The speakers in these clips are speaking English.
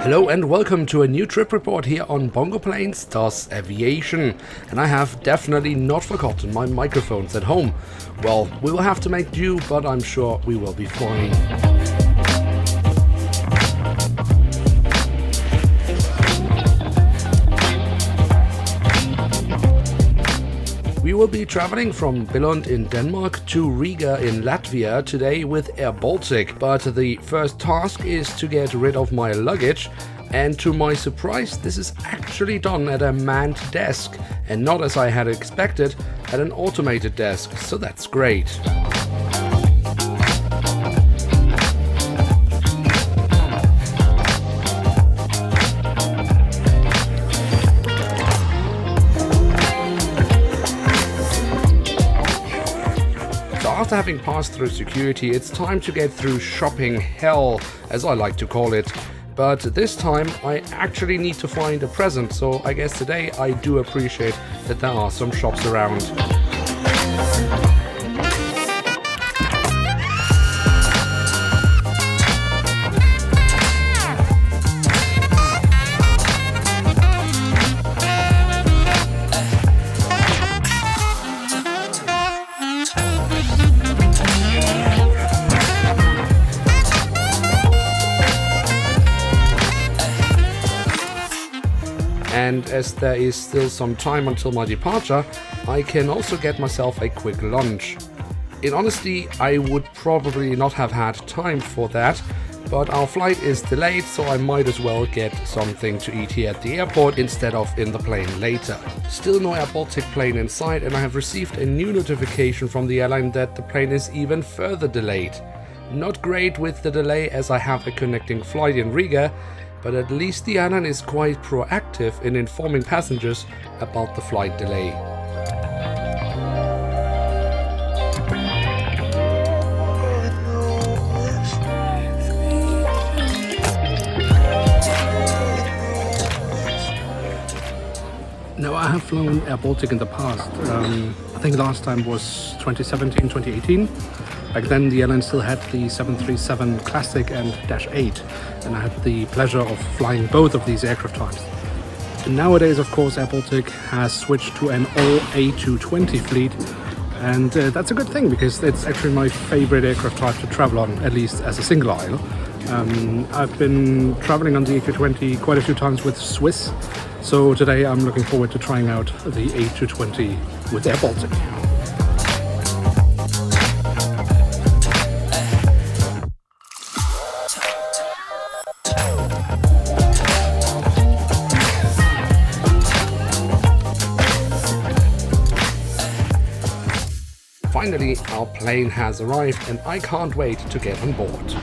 Hello and welcome to a new trip report here on Bongo Planes das Aviation. And I have definitely not forgotten my microphones at home. Well, we will have to make do, but I'm sure we will be fine. We will be traveling from Billund in Denmark to Riga in Latvia today with Air Baltic, but the first task is to get rid of my luggage, and to my surprise this is actually done at a manned desk and not, as I had expected, at an automated desk, so that's great. After having passed through security, it's time to get through shopping hell, as I like to call it. But this time I actually need to find a present, so I guess today I do appreciate that there are some shops around. And as there is still some time until my departure, I can also get myself a quick lunch. In honesty, I would probably not have had time for that, but our flight is delayed, so I might as well get something to eat here at the airport instead of in the plane later. Still no Air Baltic plane in sight, and I have received a new notification from the airline that the plane is even further delayed. Not great with the delay, as I have a connecting flight in Riga, but at least the airline is quite proactive in informing passengers about the flight delay. Now, I have flown Air Baltic in the past. I think last time was 2017, 2018. Back then the airline still had the 737 Classic and Dash 8, and I had the pleasure of flying both of these aircraft types. And nowadays, of course, Air Baltic has switched to an all A220 fleet, and that's a good thing because it's actually my favorite aircraft type to travel on, at least as a single aisle. I've been traveling on the A220 quite a few times with Swiss, so today I'm looking forward to trying out the A220 with Air Baltic. Finally, our plane has arrived and I can't wait to get on board.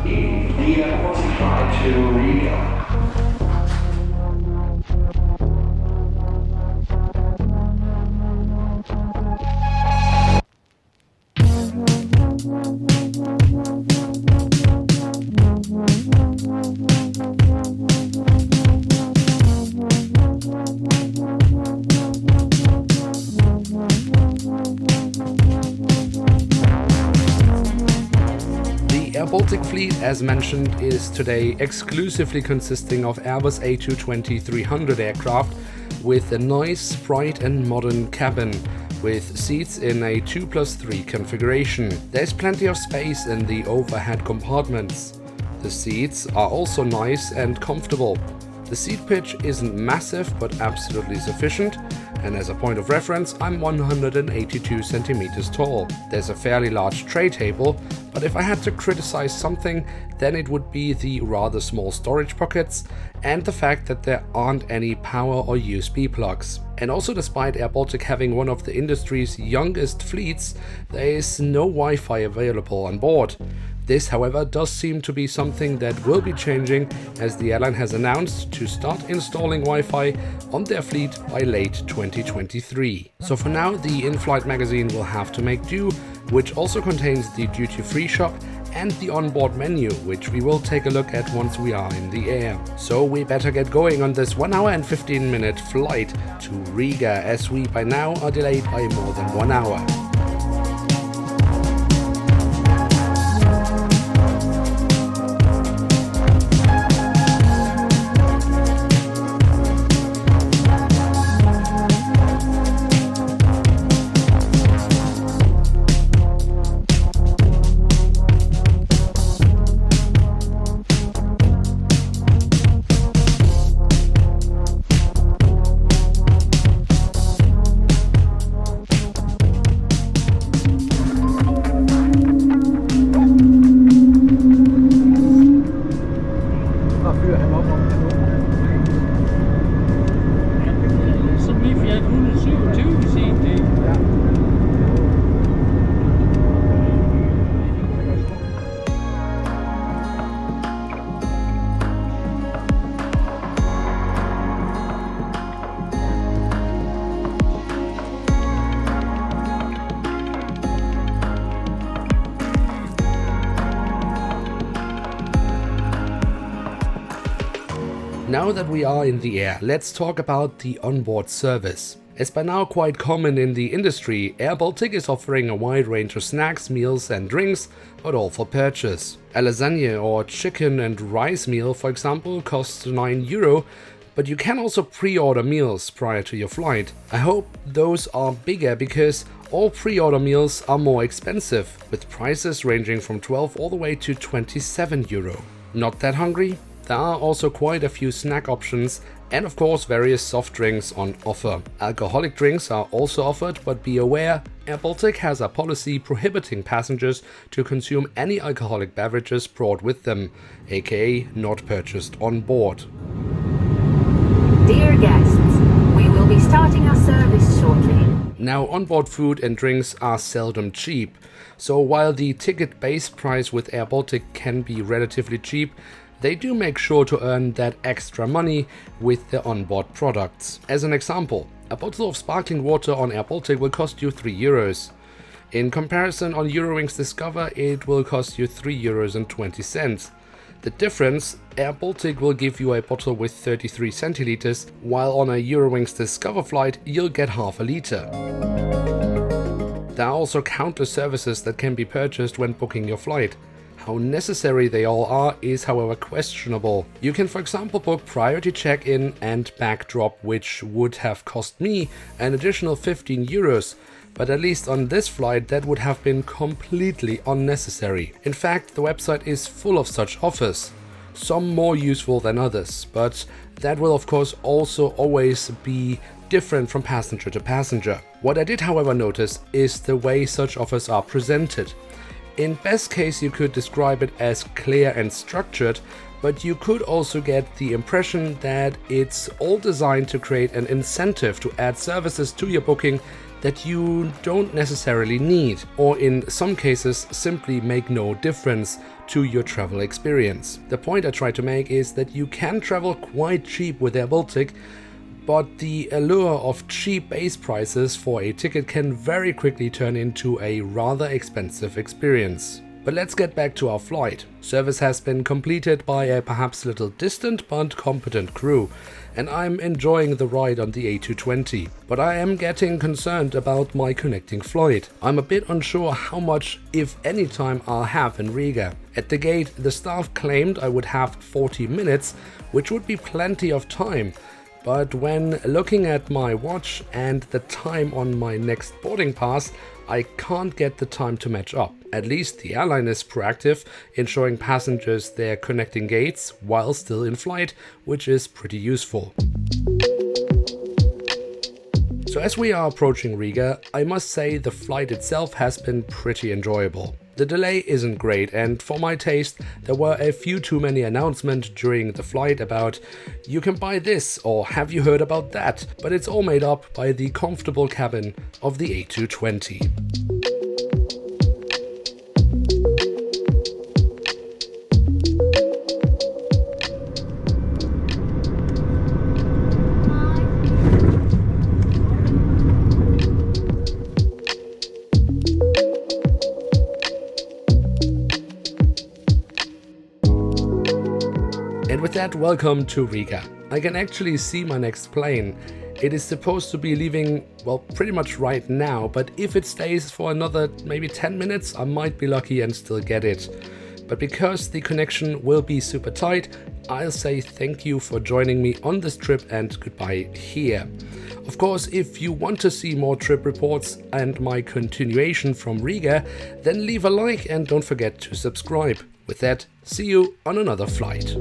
The airport flight to Riga. The Air Baltic fleet, as mentioned, is today exclusively consisting of Airbus A220-300 aircraft with a nice, bright and modern cabin, with seats in a 2+3 configuration. There's plenty of space in the overhead compartments. The seats are also nice and comfortable. The seat pitch isn't massive but absolutely sufficient, and as a point of reference, I'm 182 centimeters tall. There's a fairly large tray table, but if I had to criticize something, then it would be the rather small storage pockets and the fact that there aren't any power or USB plugs. And also, despite Air Baltic having one of the industry's youngest fleets, there is no Wi-Fi available on board. This, however, does seem to be something that will be changing, as the airline has announced to start installing Wi-Fi on their fleet by late 2023. So for now, the in-flight magazine will have to make do, which also contains the duty-free shop and the onboard menu, which we will take a look at once we are in the air. So we better get going on this 1 hour and 15-minute flight to Riga, as we by now are delayed by more than 1 hour. Now that we are in the air, let's talk about the onboard service. As by now quite common in the industry, Air Baltic is offering a wide range of snacks, meals and drinks, but all for purchase. A lasagna or chicken and rice meal, for example, costs €9, but you can also pre-order meals prior to your flight. I hope those are bigger because all pre-order meals are more expensive, with prices ranging from 12 all the way to €27. Not that hungry? There are also quite a few snack options and of course various soft drinks on offer. Alcoholic drinks are also offered, but be aware, Air Baltic has a policy prohibiting passengers to consume any alcoholic beverages brought with them, aka not purchased on board. Dear guests, we will be starting our service shortly. Now, onboard food and drinks are seldom cheap, so while the ticket base price with Air Baltic can be relatively cheap, they do make sure to earn that extra money with their onboard products. As an example, a bottle of sparkling water on Air Baltic will cost you €3. In comparison, on Eurowings Discover it will cost you €3.20. The difference, Air Baltic will give you a bottle with 33 centiliters, while on a Eurowings Discover flight you'll get half a liter. There are also countless services that can be purchased when booking your flight. How necessary they all are is however questionable. You can for example book priority check-in and bag drop, which would have cost me an additional €15, but at least on this flight that would have been completely unnecessary. In fact, the website is full of such offers, some more useful than others, but that will of course also always be different from passenger to passenger. What I did however notice is the way such offers are presented. In best case you could describe it as clear and structured, but you could also get the impression that it's all designed to create an incentive to add services to your booking that you don't necessarily need, or in some cases simply make no difference to your travel experience. The point I try to make is that you can travel quite cheap with Air Baltic, but the allure of cheap base prices for a ticket can very quickly turn into a rather expensive experience. But let's get back to our flight. Service has been completed by a perhaps little distant but competent crew, and I'm enjoying the ride on the A220. But I am getting concerned about my connecting flight. I'm a bit unsure how much, if any, time I'll have in Riga. At the gate, the staff claimed I would have 40 minutes, which would be plenty of time. But when looking at my watch and the time on my next boarding pass, I can't get the time to match up. At least the airline is proactive in showing passengers their connecting gates while still in flight, which is pretty useful. So as we are approaching Riga, I must say the flight itself has been pretty enjoyable. The delay isn't great, and for my taste there were a few too many announcements during the flight about "you can buy this" or "have you heard about that", but it's all made up by the comfortable cabin of the A220. And with that, welcome to Riga. I can actually see my next plane. It is supposed to be leaving, well, pretty much right now, but if it stays for another maybe 10 minutes, I might be lucky and still get it. But because the connection will be super tight, I'll say thank you for joining me on this trip and goodbye here. Of course, if you want to see more trip reports and my continuation from Riga, then leave a like and don't forget to subscribe. With that, see you on another flight.